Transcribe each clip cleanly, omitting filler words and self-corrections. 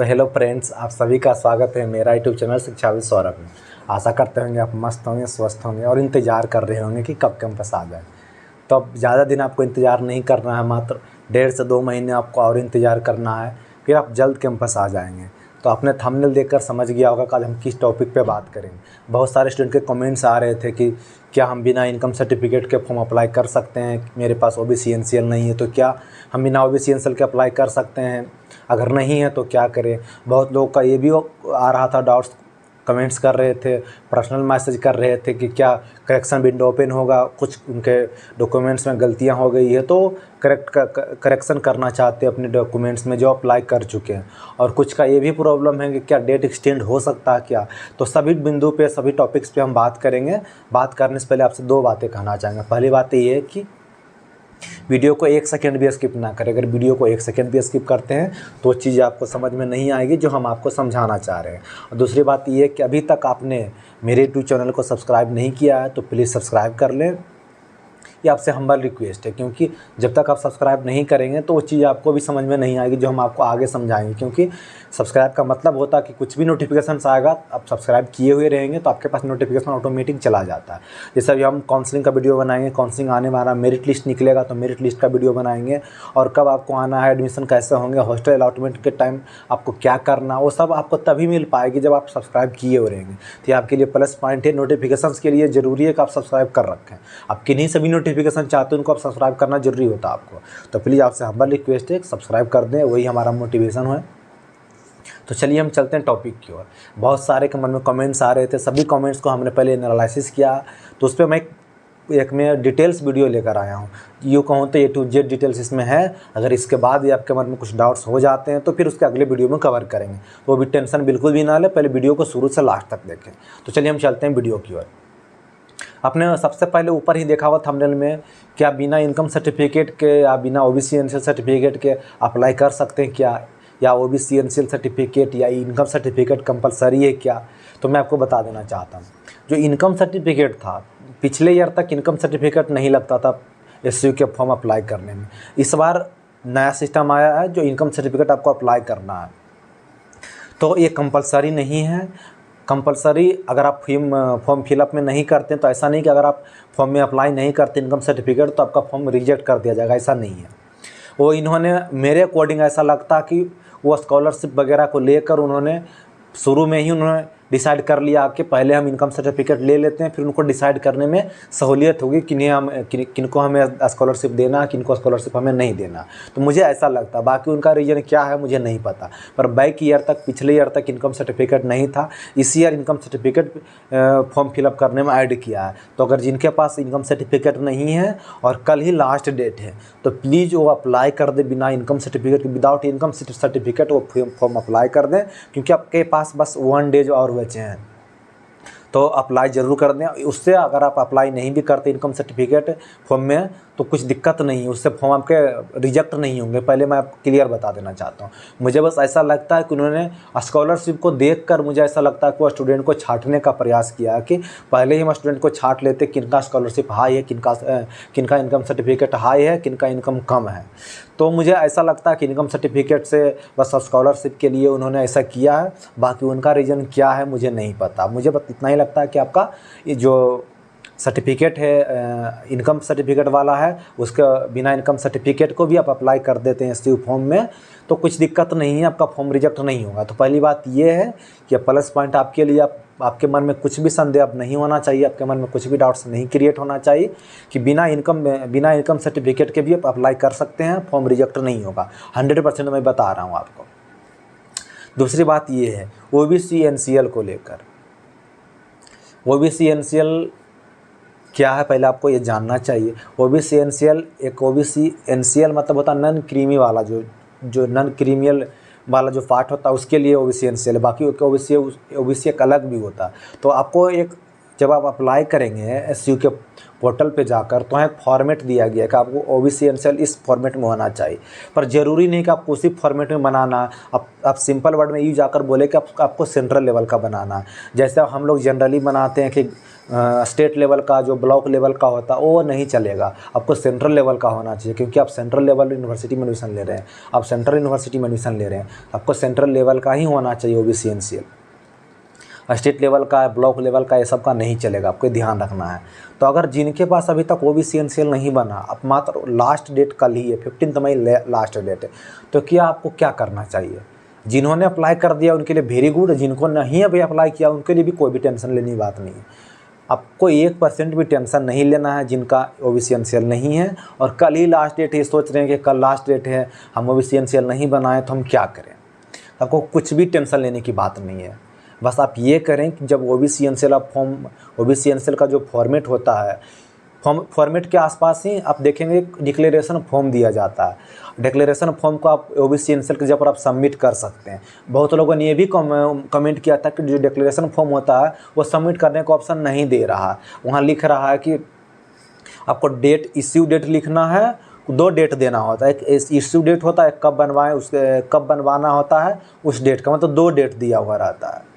तो hello friends, आप सभी का स्वागत है मेरा यूट्यूब चैनल शिक्षा विद सौरभ में। आशा करते होंगे आप मस्त होंगे, स्वस्थ होंगे और इंतज़ार कर रहे होंगे कि कब कैंपस आ जाए। तो अब ज़्यादा दिन आपको इंतज़ार नहीं करना है, मात्र 1.5 से 2 महीने आपको और इंतज़ार करना है, फिर आप जल्द कैंपस आ जाएंगे। तो आपने थंबनेल देखकर समझ गया होगा कि आज हम किस टॉपिक पे बात करेंगे। बहुत सारे स्टूडेंट के कमेंट्स आ रहे थे कि क्या हम बिना इनकम सर्टिफिकेट के फॉर्म अप्लाई कर सकते हैं, मेरे पास ओबीसी एनसीएल नहीं है तो क्या हम बिना ओबीसी एनसीएल के अप्लाई कर सकते हैं, अगर नहीं है तो क्या करें। बहुत लोगों का ये भी आ रहा था, डाउट्स कमेंट्स कर रहे थे, पर्सनल मैसेज कर रहे थे कि क्या करेक्शन विंडो ओपन होगा, कुछ उनके डॉक्यूमेंट्स में गलतियां हो गई है तो करेक्शन करना चाहते हैं अपने डॉक्यूमेंट्स में जो अप्लाई कर चुके हैं। और कुछ का ये भी प्रॉब्लम है कि क्या डेट एक्सटेंड हो सकता है क्या। तो सभी बिंदु पे, सभी टॉपिक्स पे हम बात करेंगे। बात करने से पहले आपसे 2 बातें कहना चाहेंगे। पहली बात ये है कि वीडियो को 1 सेकंड भी स्किप ना करें। अगर वीडियो को 1 सेकंड भी स्किप करते हैं तो चीज़ आपको समझ में नहीं आएगी जो हम आपको समझाना चाह रहे हैं। और दूसरी बात ये है कि अभी तक आपने मेरे यूट्यूब चैनल को सब्सक्राइब नहीं किया है तो प्लीज़ सब्सक्राइब कर लें। ये आपसे हम्बल रिक्वेस्ट है, क्योंकि जब तक आप सब्सक्राइब नहीं करेंगे तो वो चीज़ आपको भी समझ में नहीं आएगी जो हम आपको आगे समझाएंगे। क्योंकि सब्सक्राइब का मतलब होता है कि कुछ भी नोटिफिकेशन आएगा, आप सब्सक्राइब किए हुए रहेंगे तो आपके पास नोटिफिकेशन ऑटोमेटिक चला जाता है। जैसे अभी हम काउंसलिंग का वीडियो बनाएंगे, काउंसलिंग आने वाला, मेरिट लिस्ट निकलेगा तो मेरिट लिस्ट का वीडियो बनाएंगे, और कब आपको आना है, एडमिशन कैसे होंगे, हॉस्टल अलॉटमेंट के टाइम आपको क्या करना, वो सब आपको तभी मिल पाएगी जब आप सब्सक्राइब किए हुए रहेंगे। तो ये आपके लिए प्लस पॉइंट है। नोटिफिकेशन के लिए ज़रूरी है कि आप सब्सक्राइब कर रखें। आप किन्हीं सभी नोटिफिकेशन चाहते हैं उनको आप सब्सक्राइब करना जरूरी होता है आपको। तो प्लीज़ आपसे हम्बल रिक्वेस्ट है, सब्सक्राइब कर दें, वही हमारा मोटिवेशन है। तो चलिए हम चलते हैं टॉपिक की ओर। बहुत सारे के मन में कमेंट्स आ रहे थे, सभी कमेंट्स को हमने पहले एनालिसिस किया, तो उस पर मैं एक में डिटेल्स वीडियो लेकर आया हूँ। यूँ कहूँ तो A to Z डिटेल्स इसमें है। अगर इसके बाद भी आपके मन में कुछ डाउट्स हो जाते हैं तो फिर उसके अगले वीडियो में कवर करेंगे, तो वो भी टेंशन बिल्कुल भी ना ले, पहले वीडियो को शुरू से लास्ट तक देखें। तो चलिए हम चलते हैं वीडियो की ओर। आपने सबसे पहले ऊपर ही देखा हुआ थंबनेल में, क्या बिना इनकम सर्टिफिकेट के या बिना ओबीसी एनसीएल सर्टिफिकेट के अप्लाई कर सकते हैं क्या, या ओबीसी एनसीएल सर्टिफिकेट या इनकम सर्टिफिकेट कंपलसरी है क्या। तो मैं आपको बता देना चाहता हूँ, जो इनकम सर्टिफिकेट था, पिछले ईयर तक इनकम सर्टिफिकेट नहीं लगता था एसयू के फॉर्म अप्लाई करने में। इस बार नया सिस्टम आया है जो इनकम सर्टिफिकेट आपको अप्लाई करना है, तो ये कंपलसरी नहीं है। कंपलसरी अगर आप फॉर्म फिलअप में नहीं करते तो ऐसा नहीं कि अगर आप फॉर्म में अप्लाई नहीं करते इनकम सर्टिफिकेट तो आपका फॉर्म रिजेक्ट कर दिया जाएगा, ऐसा नहीं है। वो इन्होंने, मेरे अकॉर्डिंग ऐसा लगता कि वो स्कॉलरशिप वगैरह को लेकर उन्होंने शुरू में ही उन्होंने डिसाइड कर लिया कि पहले हम इनकम सर्टिफिकेट ले लेते हैं, फिर उनको डिसाइड करने में सहूलियत होगी कि किनको हमें स्कॉलरशिप देना, किनको स्कॉलरशिप हमें नहीं देना। तो मुझे ऐसा लगता, बाकी उनका रीज़न क्या है मुझे नहीं पता, पर बैक ईयर तक, पिछले ईयर तक इनकम सर्टिफिकेट नहीं था। इस year income certificate form fill up करने में ऐड किया है। तो अगर जिनके पास इनकम सर्टिफिकेट नहीं है और कल ही लास्ट डेट है तो प्लीज़ वो अप्लाई कर दे बिना इनकम सर्टिफिकेट के, विदाउट इनकम सर्टिफिकेट वो फॉर्म अप्लाई कर दें, क्योंकि आपके पास बस 1 डेज और बचे हैं। तो अप्लाई ज़रूर कर दें। उससे अगर आप अप्लाई नहीं भी करते इनकम सर्टिफिकेट फॉर्म में तो कुछ दिक्कत नहीं है, उससे फॉर्म आपके रिजेक्ट नहीं होंगे। पहले मैं आपको क्लियर बता देना चाहता हूँ। मुझे बस ऐसा लगता है कि उन्होंने स्कॉलरशिप को देखकर मुझे ऐसा लगता है कि वो स्टूडेंट को छांटने का प्रयास किया कि पहले ही हम स्टूडेंट को छांट लेते किनका स्कॉलरशिप हाई है, किनका इनकम सर्टिफिकेट हाई है, किनका इनकम कम है। तो मुझे ऐसा लगता है कि इनकम सर्टिफिकेट से बस स्कॉलरशिप के लिए उन्होंने ऐसा किया है। बाकी उनका रीज़न क्या है मुझे नहीं पता। मुझे बस इतना ही लगता है कि आपका ये जो सर्टिफिकेट है इनकम सर्टिफिकेट वाला है, उसका बिना इनकम सर्टिफिकेट को भी आप अप्लाई कर देते हैं एसयू फॉर्म में तो कुछ दिक्कत नहीं है, आपका फॉर्म रिजेक्ट नहीं होगा। तो पहली बात ये है कि प्लस पॉइंट आपके लिए, आपके मन में कुछ भी संदेह अब नहीं होना चाहिए, आपके मन में कुछ भी डाउट्स नहीं क्रिएट होना चाहिए कि बिना इनकम सर्टिफिकेट के भी आप अप्लाई कर सकते हैं, फॉर्म रिजेक्ट नहीं होगा। 100% मैं बता रहा हूँ आपको। दूसरी बात ये है ओबीसी एनसीएल को लेकर। ओबीसी एनसीएल क्या है पहले आपको ये जानना चाहिए। ओबीसी एनसीएल, एक ओबीसी एनसीएल मतलब होता है नॉन क्रीमी वाला, जो नॉन क्रीमियल वाला जो पार्ट होता है उसके लिए ओबीसी एनसीएल है। बाकी ओबीसी एक अलग भी होता है। तो आपको एक जब आप अप्लाई करेंगे एसयू के पोर्टल पे जाकर तो वहाँ एक फॉर्मेट दिया गया है कि आपको ओबीसी एनसीएल इस फॉर्मेट में होना चाहिए, पर ज़रूरी नहीं कि आपको उसी फॉर्मेट में बनाना। आप सिंपल वर्ड में यूँ जाकर बोले कि आपको सेंट्रल लेवल का बनाना है। जैसे हम लोग जनरली बनाते हैं कि स्टेट लेवल का, जो ब्लॉक लेवल का होता है वो नहीं चलेगा, आपको सेंट्रल लेवल का होना चाहिए, क्योंकि आप सेंट्रल लेवल यूनिवर्सिटी में एडमिशन ले रहे हैं, आप सेंट्रल यूनिवर्सिटी में एडमिशन ले रहे हैं, आपको सेंट्रल लेवल का ही होना चाहिए ओबीसी एनसीएल। स्टेट लेवल का, ब्लॉक लेवल का, ये सब का नहीं चलेगा, आपको ध्यान रखना है। तो अगर जिनके पास अभी तक ओबीसी एनसीएल नहीं बना, अब मात्र लास्ट डेट कल ही है, 15 मई लास्ट डेट है, तो क्या आपको क्या करना चाहिए? जिन्होंने अप्लाई कर दिया उनके लिए वेरी गुड, जिनको नहीं अभी अप्लाई किया उनके लिए भी कोई भी टेंशन लेने की बात नहीं है। आपको 1% भी टेंशन नहीं लेना है जिनका ओबीसी एनसीएल नहीं है और कल ही लास्ट डेट है, सोच रहे हैं कि कल लास्ट डेट है, हम ओबीसी एनसीएल नहीं बनाए तो हम क्या करें। आपको कुछ भी टेंशन लेने की बात नहीं है। बस आप ये करें कि जब ओबीसी एनसीएल ओबीसी एनसीएल का जो फॉर्मेट होता है, फॉर्मेट के आसपास ही आप देखेंगे डिक्लेरेशन फॉर्म दिया जाता है। डिक्लेरेशन फॉर्म को आप ओबीसी एनसीएल के जगह पर आप सबमिट कर सकते हैं। बहुत लोगों ने ये भी कमेंट किया था कि जो डिक्लेरेशन फॉर्म होता है वो सबमिट करने का ऑप्शन नहीं दे रहा है। वहाँ लिख रहा है कि आपको डेट, इश्यू डेट लिखना है, 2 डेट देना होता है, एक इश्यू डेट होता है, कब बनवाएं, उसके कब बनवाना होता है उस डेट का, मतलब 2 डेट दिया हुआ रहता है।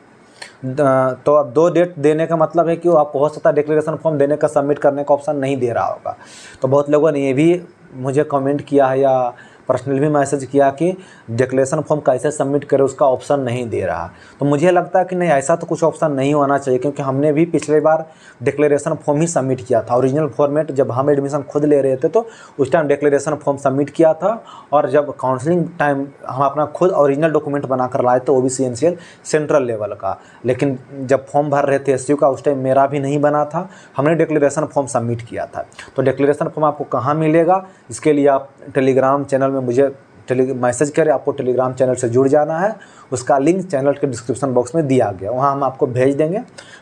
तो अब 2 डेट देने का मतलब है कि वो आपको हो सकता है डिक्लेरेशन फॉर्म देने का, सबमिट करने का ऑप्शन नहीं दे रहा होगा। तो बहुत लोगों ने ये भी मुझे कमेंट किया है या पर्सनली भी मैसेज किया कि डिक्लेरेशन फॉर्म कैसे सबमिट करें, उसका ऑप्शन नहीं दे रहा। तो मुझे लगता है कि नहीं, ऐसा तो कुछ ऑप्शन नहीं होना चाहिए, क्योंकि हमने भी पिछले बार डिक्लेरेशन फॉर्म ही सबमिट किया था। ओरिजिनल फॉर्मेट जब हम एडमिशन खुद ले रहे थे तो उस टाइम डिक्लेरेशन फॉर्म सबमिट किया था, और जब काउंसलिंग टाइम हम अपना खुद ओरिजिनल डॉक्यूमेंट बनाकर लाए थे ओबीसी एनसीएल सेंट्रल लेवल का। लेकिन जब फॉर्म भर रहे थे एसयू का, उस टाइम मेरा भी नहीं बना था, हमने डिक्लेरेशन फॉर्म सबमिट किया था। तो डिक्लेरेशन फॉर्म आपको कहाँ मिलेगा, इसके लिए आप टेलीग्राम चैनल में मुझे मैसेज करें, आपको टेलीग्राम चैनल से जुड़ जाना है। उसका लिंक चैनल के डिस्क्रिप्शन बॉक्स में दिया गया, वहाँ हम आपको भेज देंगे।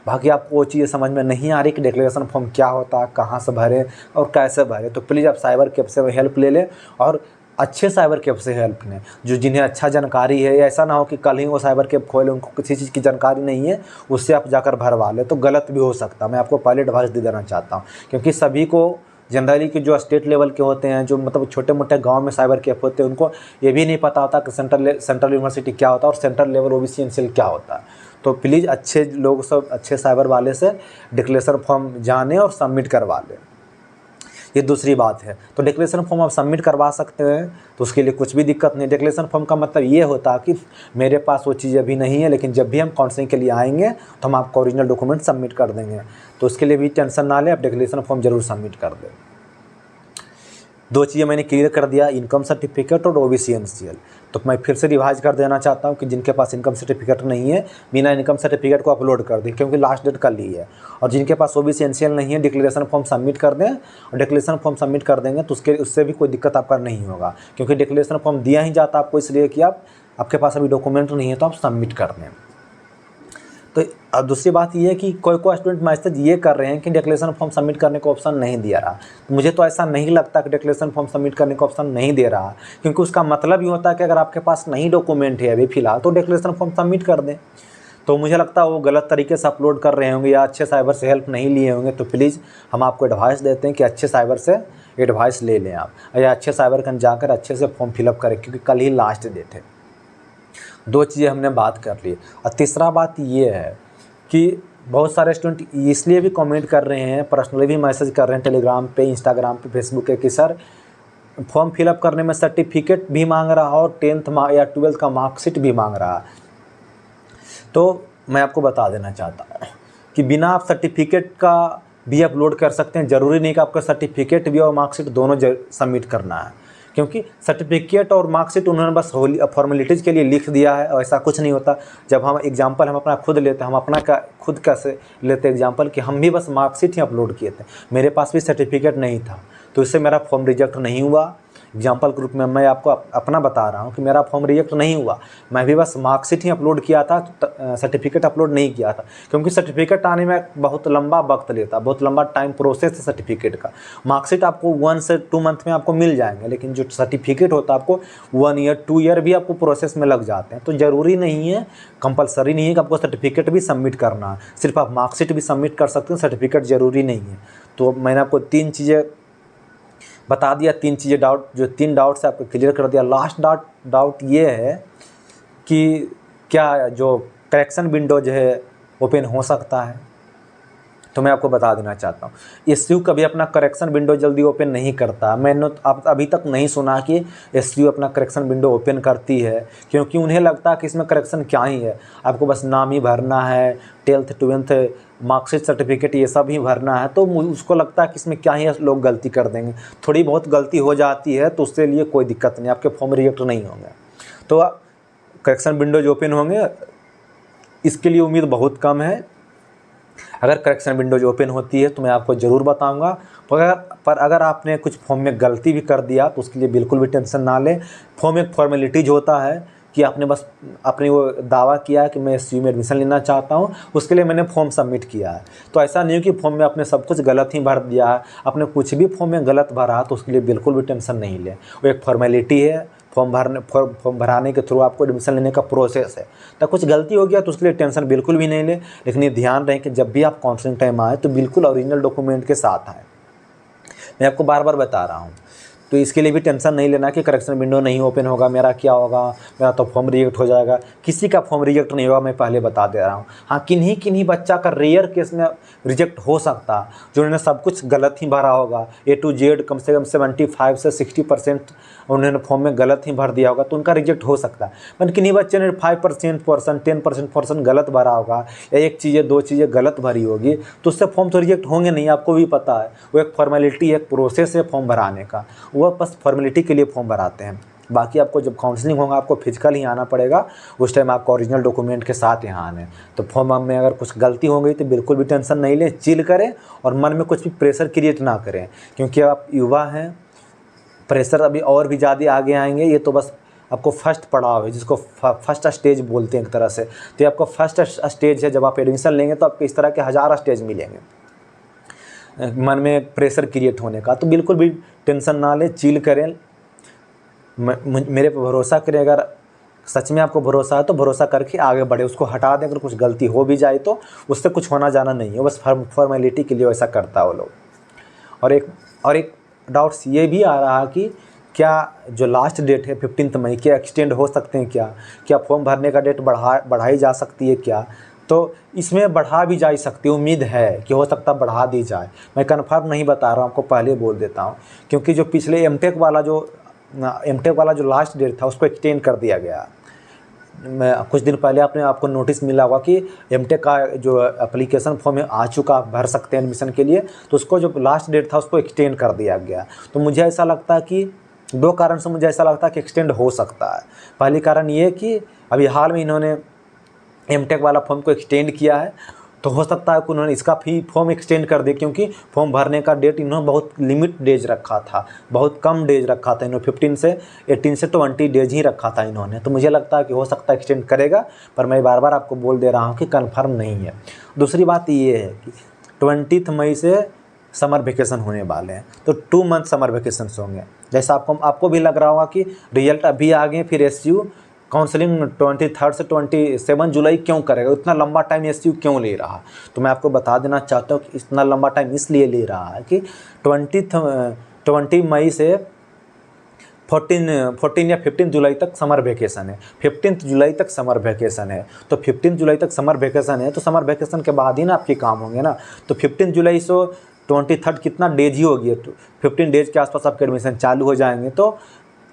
बाकी आपको वो चीज़ें समझ में नहीं आ रही कि डिक्लेरेशन फॉर्म क्या होता है, कहाँ से भरें और कैसे भरें, तो प्लीज़ आप साइबर कैफ़े से हेल्प ले लें, और अच्छे साइबर कैफ़े से हेल्प लें जो जिन्हें अच्छा जानकारी है। ऐसा ना हो कि कल ही वो साइबर कैफ़े खोले, उनको किसी चीज़ की जानकारी नहीं है, उससे आप जाकर भरवा लें तो गलत भी हो सकता है। मैं आपको पहले एडवाइस दे देना चाहता हूँ, क्योंकि सभी को जनरली कि जो स्टेट लेवल के होते हैं, जो मतलब छोटे मोटे गांव में साइबर कैफ़े होते हैं, उनको ये भी नहीं पता होता कि सेंट्रल यूनिवर्सिटी क्या होता है और सेंट्रल लेवल ओबीसी एनसीएल क्या होता है। तो प्लीज़ अच्छे लोग, सब अच्छे साइबर वाले से डिक्लेरेशन फॉर्म जाने और सबमिट करवा लें। ये दूसरी बात है। तो डिक्लेरेशन फॉर्म आप सबमिट करवा सकते हैं, तो उसके लिए कुछ भी दिक्कत नहीं। डिक्लेरेशन फॉर्म का मतलब ये होता है कि मेरे पास वो चीज़ अभी नहीं है, लेकिन जब भी हम काउंसलिंग के लिए आएंगे तो हम आपको ओरिजिनल डॉक्यूमेंट सबमिट कर देंगे। तो उसके लिए भी टेंशन ना लें, आप डिक्लेरेशन फॉर्म जरूर सबमिट कर दें। 2 चीज़ें मैंने क्लियर कर दिया, इनकम सर्टिफिकेट और ओबीसी एनसीएल। तो मैं फिर से रिवाइज कर देना चाहता हूँ कि जिनके पास इनकम सर्टिफिकेट नहीं है, बिना इनकम सर्टिफिकेट को अपलोड कर दें, क्योंकि लास्ट डेट कल ही है। और जिनके पास ओबीसी एनसीएल नहीं है, डिक्लेरेशन फॉर्म सबमिट कर दें, और डिक्लेरेशन फॉर्म सबमिट कर देंगे तो उससे भी कोई दिक्कत आपका नहीं होगा, क्योंकि डिक्लेरेशन फॉर्म दिया ही जाता आपको इसलिए कि आपके पास अभी डॉक्यूमेंट नहीं है, तो आप सबमिट कर दें। तो अब दूसरी बात ये है कि कोई स्टूडेंट मैसेज ये कर रहे हैं कि डिक्लेरेशन फॉर्म सबमिट करने का ऑप्शन नहीं दिया रहा। तो मुझे तो ऐसा नहीं लगता कि डिक्लेरेशन फॉर्म सबमिट करने का ऑप्शन नहीं दे रहा, क्योंकि उसका मतलब ये होता है कि अगर आपके पास नहीं डॉक्यूमेंट है अभी फ़िलहाल, तो डिक्लेरेशन फॉर्म सबमिट कर दें। तो मुझे लगता है वो गलत तरीके से अपलोड कर रहे होंगे या अच्छे साइबर से हेल्प नहीं लिए होंगे। तो प्लीज़ हम आपको एडवाइस देते हैं कि अच्छे साइबर से एडवाइस ले लें आप, या अच्छे साइबर कन जाकर अच्छे से फॉर्म फिलअप करें, क्योंकि कल ही लास्ट डेट है। 2 चीज़ें हमने बात कर ली। और तीसरा बात ये है कि बहुत सारे स्टूडेंट इसलिए भी कमेंट कर रहे हैं, पर्सनली भी मैसेज कर रहे हैं टेलीग्राम पे, इंस्टाग्राम पे, फेसबुक पे, कि सर फॉर्म फिलअप करने में सर्टिफिकेट भी मांग रहा और 10th या 12th का मार्कशीट भी मांग रहा। तो मैं आपको बता देना चाहता हूँ कि बिना आप सर्टिफिकेट का भी अपलोड कर सकते हैं। ज़रूरी नहीं कि आपका सर्टिफिकेट भी और मार्कशीट दोनों सबमिट करना है, क्योंकि सर्टिफिकेट और मार्कशीट उन्होंने बस फॉर्मेलिटीज़ के लिए लिख दिया है, और ऐसा कुछ नहीं होता। जब हम एग्जांपल हम अपना खुद लेते हैं, हम अपना खुद कैसे लेते हैं एग्जांपल कि हम भी बस मार्कशीट ही अपलोड किए थे, मेरे पास भी सर्टिफिकेट नहीं था, तो इससे मेरा फॉर्म रिजेक्ट नहीं हुआ। एग्जाम्पल के रूप में मैं आपको अपना बता रहा हूँ कि मेरा फॉर्म रिजेक्ट नहीं हुआ, मैं भी बस मार्कशीट ही अपलोड किया था, सर्टिफिकेट अपलोड नहीं किया था, क्योंकि सर्टिफिकेट आने में बहुत लंबा वक्त लेता, बहुत लंबा टाइम प्रोसेस है सर्टिफिकेट का। मार्कशीट आपको 1 से 2 मंथ में आपको मिल जाएंगे, लेकिन जो सर्टिफिकेट होता है आपको 1 ईयर 2 ईयर भी आपको प्रोसेस में लग जाते हैं। तो ज़रूरी नहीं है, कंपलसरी नहीं है कि आपको सर्टिफिकेट भी सबमिट करना है, सिर्फ आप मार्कशीट भी सबमिट कर सकते हैं, सर्टिफिकेट ज़रूरी नहीं है। तो मैंने आपको 3 चीज़ें बता दिया, 3 चीज़ें डाउट, जो 3 डाउट से आपको क्लियर कर दिया। लास्ट डाउट ये है कि क्या जो करेक्शन विंडोज है ओपन हो सकता है? तो मैं आपको बता देना चाहता हूँ, एसयू कभी अपना करेक्शन विंडो जल्दी ओपन नहीं करता। मैंने आप अभी तक नहीं सुना कि एसयू अपना करेक्शन विंडो ओपन करती है, क्योंकि उन्हें लगता है कि इसमें करेक्शन क्या ही है, आपको बस नाम ही भरना है, 12th 12th मार्कशीट सर्टिफिकेट ये सब ही भरना है। तो उसको लगता है कि इसमें क्या ही लोग गलती कर देंगे, थोड़ी बहुत गलती हो जाती है तो उसके लिए कोई दिक्कत नहीं, आपके फॉर्म रिजेक्ट नहीं होंगे। तो करेक्शन विंडोज ओपन होंगे, इसके लिए उम्मीद बहुत कम है। अगर करेक्शन विंडोज ओपन होती है तो मैं आपको ज़रूर बताऊंगा। पर अगर आपने कुछ फॉर्म में गलती भी कर दिया तो उसके लिए बिल्कुल भी टेंशन ना लें। फॉर्म एक फॉर्मेलिटीज होता है कि आपने बस आपने वो दावा किया है कि मैं एसयू में एडमिशन लेना चाहता हूँ, उसके लिए मैंने फॉर्म सबमिट किया है। तो ऐसा नहीं हो कि फॉर्म में आपने सब कुछ गलत ही भर दिया है, आपने कुछ भी फॉर्म में गलत भरा तो उसके लिए बिल्कुल भी टेंशन नहीं लें। वो एक फॉर्मेलिटी है, फॉर्म भराने के थ्रू आपको एडमिशन लेने का प्रोसेस है। तो कुछ गलती हो गया तो उसके लिए टेंशन बिल्कुल भी नहीं ले, लेकिन ये ध्यान रहे कि जब भी आप काउंसलिंग टाइम आए तो बिल्कुल ओरिजिनल डॉक्यूमेंट के साथ आए। मैं आपको बार बार बता रहा हूँ, तो इसके लिए भी टेंशन नहीं लेना कि करेक्शन विंडो नहीं ओपन होगा, मेरा क्या होगा, मेरा तो फॉर्म रिजेक्ट हो जाएगा। किसी का फॉर्म रिजेक्ट नहीं होगा, मैं पहले बता दे रहा हूँ। हाँ, किन्हीं बच्चा का रेयर केस में रिजेक्ट हो सकता है, जो उन्होंने सब कुछ गलत ही भरा होगा, A to Z कम से कम 75 से 60% उन्होंने फॉर्म में गलत ही भर दिया होगा, तो उनका रिजेक्ट हो सकता है। पर किन्हीं बच्चे ने 5% 10% गलत भरा होगा, या 1 चीज़ें 2 चीज़ें गलत भरी होगी, तो उससे फॉर्म तो रिजेक्ट होंगे नहीं, आपको भी पता है। वो एक फॉर्मेलिटी है, एक प्रोसेस है फॉर्म भराने का, वह बस फॉर्मेलिटी के लिए फॉर्म भराते हैं। बाकी आपको जब काउंसलिंग होगा आपको फिजिकल ही आना पड़ेगा, उस टाइम आपको ओरिजिनल डॉक्यूमेंट के साथ यहाँ आने। तो फॉर्म में अगर कुछ गलती हो गई तो बिल्कुल भी टेंशन नहीं लें, चिल करें और मन में कुछ भी प्रेशर क्रिएट ना करें, क्योंकि आप युवा हैं, प्रेशर अभी और भी ज़्यादा आगे आएंगे। ये तो बस आपको फर्स्ट पड़ाव है, जिसको फर्स्ट स्टेज बोलते हैं एक तरह से। तो ये आपको फर्स्ट स्टेज है, जब आप एडमिशन लेंगे तो आपको इस तरह के 1000 स्टेज मिलेंगे मन में प्रेशर क्रिएट होने का। तो बिल्कुल भी टेंशन ना लें, चिल करें, मेरे पर भरोसा करें। अगर सच में आपको भरोसा है तो भरोसा करके आगे बढ़े, उसको हटा दें। अगर कुछ गलती हो भी जाए तो उससे कुछ होना जाना नहीं है, बस फॉर्मेलिटी के लिए वैसा करता है वो लोग। और एक डाउट्स ये भी आ रहा कि क्या जो लास्ट डेट है 15 मई क्या एक्सटेंड हो सकते हैं, क्या फॉर्म भरने का डेट बढ़ाई जा सकती है क्या? तो इसमें बढ़ा भी जा सकती है, उम्मीद है कि हो सकता है बढ़ा दी जाए। मैं कन्फर्म नहीं बता रहा हूँ, आपको पहले बोल देता हूँ, क्योंकि जो पिछले एमटेक वाला जो लास्ट डेट था उसको एक्सटेंड कर दिया गया। मैं कुछ दिन पहले आपको नोटिस मिला होगा कि एमटेक का जो एप्लीकेशन फॉर्म है आ चुका, आप भर सकते हैं एडमिशन के लिए, तो उसको जो लास्ट डेट था उसको एक्सटेंड कर दिया गया। तो मुझे ऐसा लगता है कि 2 कारण से मुझे ऐसा लगता है कि एक्सटेंड हो सकता है। पहली कारण ये कि अभी हाल में इन्होंने एमटेक वाला फॉर्म को एक्सटेंड किया है, तो हो सकता है कि उन्होंने इसका फॉर्म एक्सटेंड कर दे, क्योंकि फॉर्म भरने का डेट इन्होंने बहुत लिमिट डेज रखा था, बहुत कम डेज रखा था इन्होंने, 15 से 18 से 20 डेज ही रखा था इन्होंने। तो मुझे लगता है कि हो सकता है एक्सटेंड करेगा, पर मैं बार बार आपको बोल दे रहा हूँ कि कन्फर्म नहीं है। दूसरी बात ये है कि 20 मई से समर वेकेशन होने वाले हैं, तो 2 मंथ समर वेकेशन होंगे। जैसा आपको भी लग रहा होगा कि रिजल्ट अभी आ गए, फिर एसयू काउंसलिंग 23 से 27 जुलाई क्यों करेगा, इतना लंबा टाइम एसयू क्यों ले रहा। तो मैं आपको बता देना चाहता हूँ कि इतना लंबा टाइम इसलिए ले रहा है कि 20 मई से 14 या 15 जुलाई तक समर वेकेशन है। 15 जुलाई तक समर वेकेशन है, तो 15 जुलाई तक समर वेकेशन है, तो समर वेकेशन के बाद ही ना आपके काम होंगे ना। तो 15 जुलाई से 23 कितना डेज ही होगी, 15 डेज के आसपास आपके एडमिशन चालू हो जाएंगे। तो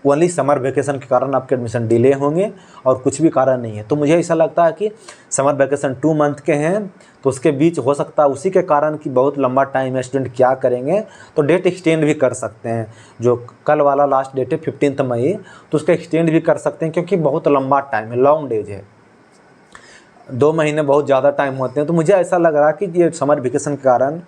ओनली समर वेकेशन के कारण आपके एडमिशन डिले होंगे और कुछ भी कारण नहीं है। तो मुझे ऐसा लगता है कि समर वेकेशन 2 मंथ के हैं, तो उसके बीच हो सकता है उसी के कारण कि बहुत लंबा टाइम है, स्टूडेंट क्या करेंगे, तो डेट एक्सटेंड भी कर सकते हैं। जो कल वाला लास्ट डेट है 15 मई, तो उसका एक्सटेंड भी कर सकते हैं, क्योंकि बहुत लंबा टाइम है, लॉन्ग डेज है, 2 महीने बहुत ज़्यादा टाइम होते हैं। तो मुझे ऐसा लग रहा है कि ये समर वेकेशन के कारण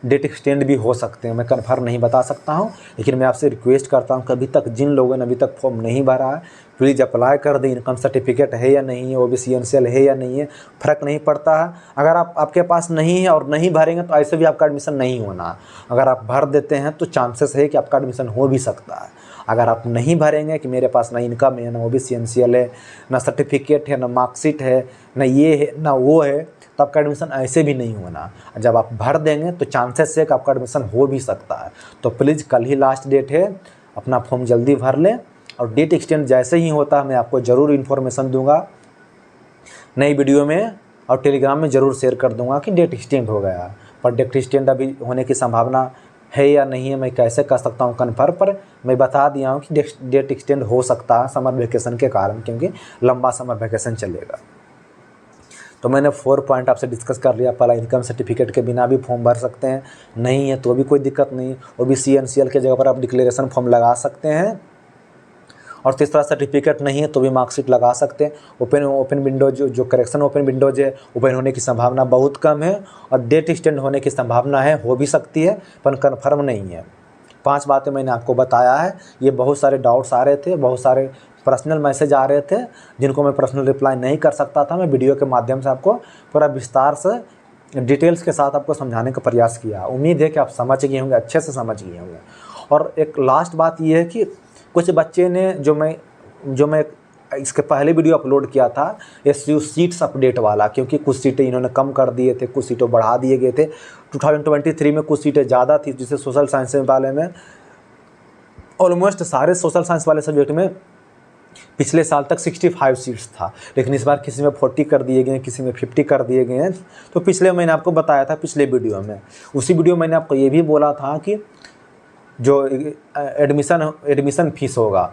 डेट एक्सटेंड भी हो सकते हैं, मैं कन्फर्म नहीं बता सकता हूं, लेकिन मैं आपसे रिक्वेस्ट करता हूं कि अभी तक जिन लोगों ने अभी तक फॉर्म नहीं भरा है प्लीज़ अप्लाई कर दें। इनकम सर्टिफिकेट है या नहीं है, ओबीसी एनसीएल है या नहीं है, फ़र्क नहीं पड़ता है। अगर आपके पास नहीं है और नहीं भरेंगे तो ऐसे भी आपका एडमिशन नहीं होना है। अगर आप भर देते हैं तो चांसेस है कि आपका एडमिशन हो भी सकता है। अगर आप नहीं भरेंगे कि मेरे पास ना इनकम है, ना ओबीसी एनसीएल है, ना सर्टिफिकेट है, ना मार्कशीट है, ना ये है ना वो है, तो आपका एडमिशन ऐसे भी नहीं होना। जब आप भर देंगे तो चांसेस है कि आपका एडमिशन हो भी सकता है। तो प्लीज़ कल ही लास्ट डेट है, अपना फॉर्म जल्दी भर लें। और डेट एक्सटेंड जैसे ही होता है मैं आपको ज़रूर इन्फॉर्मेशन दूंगा नई वीडियो में, और टेलीग्राम में ज़रूर शेयर कर दूंगा कि डेट एक्सटेंड हो गया। पर डेट एक्सटेंड अभी होने की संभावना है या नहीं है मैं कैसे कर सकता हूँ कन्फर्म, पर मैं बता दिया हूँ कि डेट एक्सटेंड हो सकता है समर वेकेशन के कारण, क्योंकि लंबा समर वेकेशन चलेगा। तो मैंने 4 पॉइंट आपसे डिस्कस कर लिया। पहला, इनकम सर्टिफिकेट के बिना भी फॉर्म भर सकते हैं, नहीं है तो भी कोई दिक्कत नहीं। ओबीसी एनसीएल के जगह पर आप डिक्लेरेशन फॉर्म लगा सकते हैं। और तीसरा, सर्टिफिकेट नहीं है तो भी मार्कशीट लगा सकते हैं। ओपन विंडोज जो करेक्शन ओपन विंडोज है ओपन होने की संभावना बहुत कम है, और डेट एक्सटेंड होने की संभावना है, हो भी सकती है पर कन्फर्म नहीं है। 5 बातें मैंने आपको बताया है। ये बहुत सारे डाउट्स आ रहे थे, बहुत सारे पर्सनल मैसेज आ रहे थे जिनको मैं पर्सनल रिप्लाई नहीं कर सकता था। मैं वीडियो के माध्यम से आपको पूरा विस्तार से डिटेल्स के साथ आपको समझाने का प्रयास किया। उम्मीद है कि आप समझ गए होंगे, अच्छे से समझ गए होंगे। और एक लास्ट बात ये है कि कुछ बच्चे ने जो मैं इसके पहले वीडियो अपलोड किया था एसयू सीट्स अपडेट वाला, क्योंकि कुछ सीटें इन्होंने कम कर दिए थे, कुछ सीटें बढ़ा दिए गए थे। 2023 में कुछ सीटें ज़्यादा थी, जिससे सोशल साइंस वाले में ऑलमोस्ट सारे सोशल साइंस वाले सब्जेक्ट में पिछले साल तक 65 सीट्स था, लेकिन इस बार किसी में 40 कर दिए गए हैं, किसी में 50 कर दिए गए हैं। तो पिछले मैंने आपको बताया था पिछले वीडियो में, उसी वीडियो में मैंने आपको ये भी बोला था कि जो एडमिशन फीस होगा,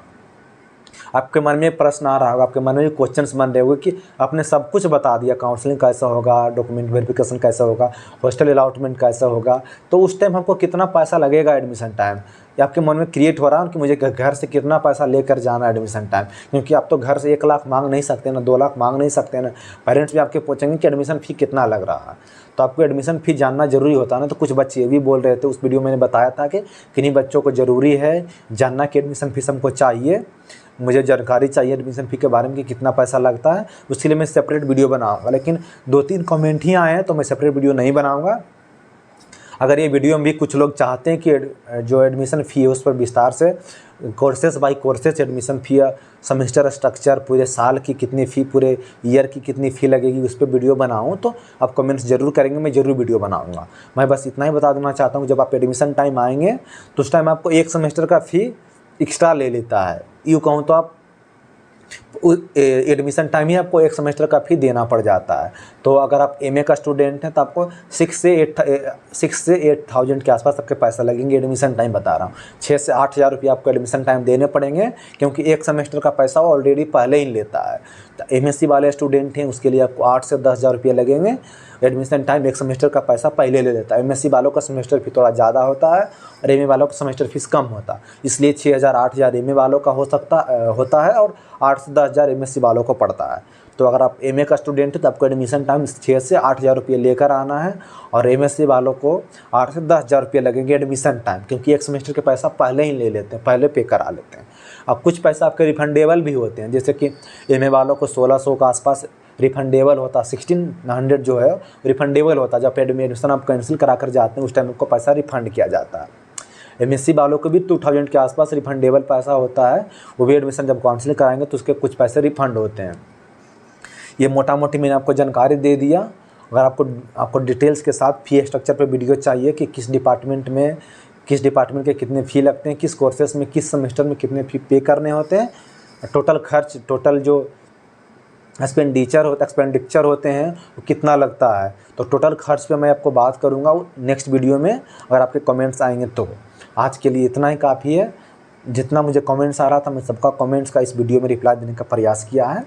आपके मन में प्रश्न आ रहा होगा, आपके मन में क्वेश्चंस बन रहे होंगे कि आपने सब कुछ बता दिया, काउंसलिंग कैसा होगा, डॉक्यूमेंट वेरिफिकेशन कैसा होगा, हॉस्टल अलाटमेंट कैसा होगा, तो उस टाइम हमको कितना पैसा लगेगा एडमिशन टाइम, ये आपके मन में क्रिएट हो रहा है कि मुझे घर से कितना पैसा लेकर जाना है एडमिशन टाइम। क्योंकि आप तो घर से 1 लाख मांग नहीं सकते ना, 2 लाख मांग नहीं सकते ना। पेरेंट्स भी आपके पूछेंगे कि एडमिशन फ़ी कितना लग रहा है, तो आपको एडमिशन फ़ी जानना जरूरी होता है ना। तो कुछ बच्चे ये भी बोल रहे थे, उस वीडियो मैंने बताया था कि किन्हीं बच्चों को ज़रूरी है जानना कि एडमिशन फ़ीस हमको चाहिए, मुझे जानकारी चाहिए एडमिशन फ़ी के बारे में कि कितना पैसा लगता है। उसके लिए मैं सेपरेट वीडियो बनाऊंगा, लेकिन 2-3 कमेंट ही आए हैं तो मैं सेपरेट वीडियो नहीं बनाऊंगा। अगर ये वीडियो में भी कुछ लोग चाहते हैं कि जो एडमिशन फ़ी है उस पर विस्तार से courses by courses admission fee, semester structure, पूरे साल की कितनी फ़ी, पूरे ईयर की कितनी फ़ी लगेगी, उस पर वीडियो बनाऊँ तो आप कमेंट्स ज़रूर करेंगे, मैं ज़रूर वीडियो बनाऊँगा। मैं बस इतना ही बता देना चाहता हूँ, जब आप एडमिशन टाइम आएंगे तो उस टाइम आपको 1 सेमेस्टर का फ़ी एक्स्ट्रा ले लेता है। यूँ कहूँ तो आप एडमिशन टाइम ही आपको 1 सेमेस्टर का फ़ी देना पड़ जाता है। तो अगर आप एमए का स्टूडेंट हैं तो आपको 6 से 8,000 के आसपास आपके पैसा लगेंगे एडमिशन टाइम, बता रहा हूँ। 6 से 8,000 रुपये आपको एडमिशन टाइम देने पड़ेंगे, क्योंकि 1 सेमेस्टर का पैसा ऑलरेडी पहले ही लेता है। तो एमएससी वाले स्टूडेंट हैं उसके लिए आपको 8 से 10,000 रुपये लगेंगे एडमिशन टाइम, 1 सेमेस्टर का पैसा पहले ले लेता है। एमएससी वालों का सेमेस्टर फ़ी थोड़ा ज़्यादा होता है और एमए वालों का सेमेस्टर फीस कम होता है, इसलिए 6,000 8,000 एमए वालों का होता है और 8 से 10,000 एमएससी वालों को पड़ता है। तो अगर आप एमए का स्टूडेंट है तो आपको एडमिशन टाइम 6 से 8,000 रुपये लेकर आना है, और एमएससी वालों को 8 से 10,000 रुपये लगेंगे एडमिशन टाइम, क्योंकि 1 सेमेस्टर के पैसा पहले ही ले लेते हैं, पहले पे करा लेते हैं। अब कुछ पैसा आपके रिफंडेबल भी होते हैं, जैसे कि एमए वालों को 1,600 के आसपास रिफंडेबल होता है, 1,600 जो है रिफंडेबल होता है। जब एडमिशन आप कैंसिल करा कर जाते हैं उस टाइम आपको पैसा रिफंड किया जाता है। एमएससी वालों को भी 2,000 के आसपास रिफंडेबल पैसा होता है, वो भी एडमिशन जब काउंसलिंग कराएंगे तो उसके कुछ पैसे रिफंड होते हैं। ये मोटा मोटी मैंने आपको जानकारी दे दिया। अगर आपको डिटेल्स के साथ फ़ी स्ट्रक्चर पर वीडियो चाहिए कि किस डिपार्टमेंट के कितने फ़ी लगते हैं, किस कोर्सेस में किस सेमेस्टर में कितने फ़ी पे करने होते हैं, टोटल खर्च, टोटल जो एक्सपेंडिचर होते हैं वो कितना लगता है, तो टोटल खर्च पे मैं आपको बात करूँगा नेक्स्ट वीडियो में, अगर आपके कमेंट्स आएंगे तो। आज के लिए इतना ही काफ़ी है। जितना मुझे कमेंट्स आ रहा था मैं सबका कमेंट्स का इस वीडियो में रिप्लाई देने का प्रयास किया है।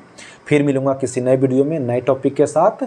फिर मिलूँगा किसी नए वीडियो में नए टॉपिक के साथ।